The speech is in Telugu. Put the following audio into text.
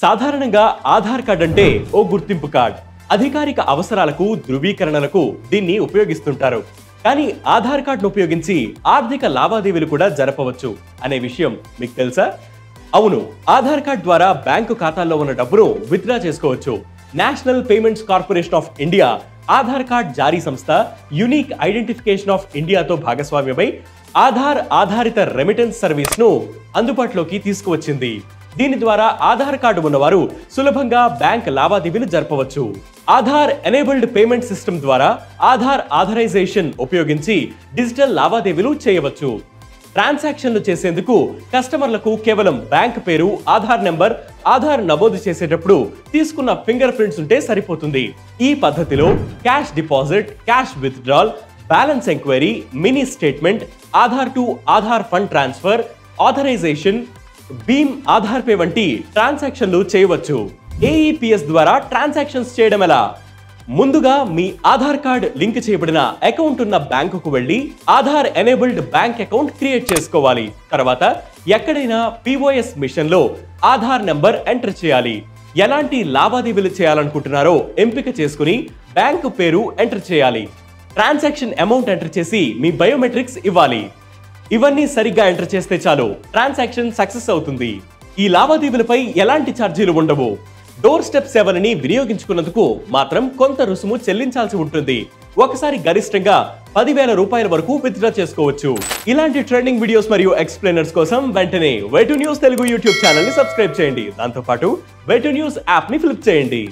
సాధారణంగా ఆధార్ కార్డ్ అంటే ఓ గుర్తింపు కార్డ్. అధికారిక అవసరాలకు ధృవీకరణలకు దీన్ని ఉపయోగిస్తుంటారు. కానీ ఆధార్ కార్డును ఉపయోగించి ఆర్థిక లావాదేవీలు కూడా జరపవచ్చు అనే విషయం మీకు తెలుసా? అవును, ఆధార్ కార్డ్ ద్వారా బ్యాంకు ఖాతాల్లో ఉన్న డబ్బును విత్డ్రా చేసుకోవచ్చు. National payments corporation of India Aadhaar card జారీ సంస్థ యూనిక్ ఐడెంటిఫికేషన్ ఆఫ్ ఇండియాతో భాగస్వామ్యమై ఆధార్ ఆధారిత రెమిటెన్స్ సర్వీస్ ను అందుబాటులోకి తీసుకువచ్చింది. దీని ద్వారా ఆధార్ కార్డు ఉన్నవారు సులభంగా బ్యాంక్ లావాదేవీలు జరపవచ్చు. ఆధార్ ఎనేబుల్డ్ పేమెంట్ సిస్టమ్ ద్వారా ఆధార్ ఆథరైజేషన్ ఉపయోగించి డిజిటల్ లావాదేవీలు చేయవచ్చు. ట్రాన్సాక్షన్లు చేసేందుకు కస్టమర్లకు కేవలం బ్యాంక్ పేరు, ఆధార్ నెంబర్, ఆధార్ నమోదు చేసేటప్పుడు తీసుకున్న ఫింగర్ ప్రింట్స్ ఉంటే సరిపోతుంది. ఈ పద్ధతిలో cash deposit, cash withdrawal, balance enquiry, mini statement, Aadhaar to Aadhaar fund transfer, authorisation, భీమ్ ఆధార్ పే వంటి ట్రాన్సాక్షన్లు చేయవచ్చు. ఏఈపీఎస్ ద్వారా ట్రాన్సాక్షన్స్ చేయడం ఎలా? ముందుగా మీ ఆధార్ కార్డ్ లింక్ చేయబడిన అకౌంట్ ఉన్న బ్యాంకుకు వెళ్లి Aadhaar enabled bank account create చేసుకోవాలి. తర్వాత ఎక్కడైనా పిఓఎస్ మిషన్ లో ఆధార్ నెంబర్ ఎంటర్ చేయాలి. ఎలాంటి లావాదేవీలు చేయాలనుకుంటున్నారో ఎంపిక చేసుకుని బ్యాంకు పేరు ఎంటర్ చేయాలి. ట్రాన్సాక్షన్ అమౌంట్ ఎంటర్ చేసి మీ బయోమెట్రిక్స్ ఇవ్వాలి. ఇవన్నీ సరిగ్గా ఎంటర్ చేస్తే చాలు, ట్రాన్సాక్షన్ సక్సెస్ అవుతుంది. ఈ లావాదేవీలపై ఎలాంటి ఛార్జీలు ఉండవు. డోర్ స్టెప్ సేవలని వినియోగించుకున్నందుకు మాత్రం కొంత రుసుము చెల్లించాల్సి ఉంటుంది. ఒకసారి గరిష్టంగా 10,000 రూపాయల వరకు విత్డ్రా చేసుకోవచ్చు. ఇలాంటి ట్రెండింగ్ వీడియోస్ మరియు ఎక్స్ప్లెయినర్స్ కోసం వెంటనే వే2న్యూస్ తెలుగు యూట్యూబ్ ఛానల్ ని సబ్స్క్రైబ్ చేయండి. దాంతోపాటు వే2న్యూస్ యాప్ ని ఫ్లిప్ చేయండి.